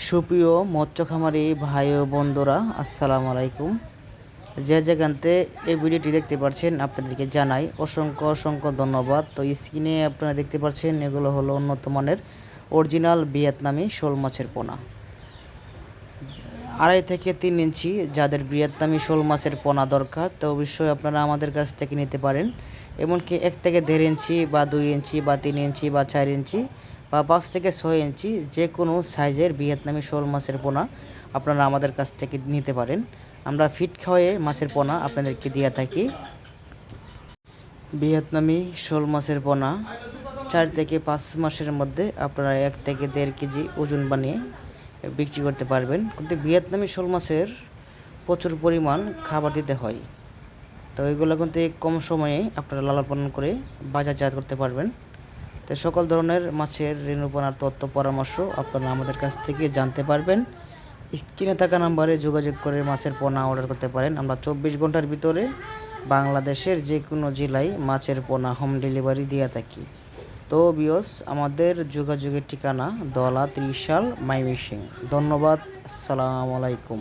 সুপ্রিয় মৎস্য খামারি ভাই ও বন্ধুরা, আসসালামু আলাইকুম। যে যেখানতে এই ভিডিওটি দেখতে পাচ্ছেন আপনাদেরকে জানাই অসংখ্য অসংখ্য ধন্যবাদ। তো স্ক্রিনে আপনারা দেখতে পাচ্ছেন এগুলো হলো উন্নত মানের অরিজিনাল ভিয়েতনামি শোল মাছের পোনা। 2.5 থেকে 3 ইঞ্চি যাদের ভিয়েতনামি শোল মাছের পোনা দরকার, তো অবশ্যই আপনারা আমাদের কাছ থেকে নিতে পারেন। এমনকি 1 থেকে 1.5 ইঞ্চি বা 2 ইঞ্চি বা 3 ইঞ্চি বা 4 ইঞ্চি বা 5 থেকে 6 ইঞ্চি যে কোনো সাইজের ভিয়েতনামি শোল মাছের পোনা আপনারা আমাদের কাছ থেকে নিতে পারেন। আমরা ফিট খাওয়ায়ে মাছের পোনা আপনাদেরকে দিয়ে থাকি। ভিয়েতনামি শোল মাছের পোনা 4 থেকে 5 মাসের মধ্যে আপনারা 1 থেকে 1.5 কেজি ওজন বানিয়ে বিক্রি করতে পারবেন। কিন্তু ভিয়েতনামি শোল মাছের প্রচুর পরিমাণ খাবার দিতে হয়, তো এগুলো কিন্তু কম সময়ে আপনারা লালন পালন করে বাজারজাত করতে পারবেন। তো সকল ধরনের মাছের রেণুপোনার তথ্য পরামর্শ আপনারা আমাদের কাছ থেকে জানতে পারবেন। স্ক্রিনে থাকা নাম্বারে যোগাযোগ করে মাছের পোনা অর্ডার করতে পারেন। আমরা 24 ঘন্টার ভিতরে বাংলাদেশের যে কোনো জেলায় মাছের পোনা হোম ডেলিভারি দিয়ে থাকি। তো ভিউয়ার্স, আমাদের যোগাযোগের ঠিকানা দলা ত্রিশাল ময়মনসিংহ। ধন্যবাদ। আসসালামু আলাইকুম।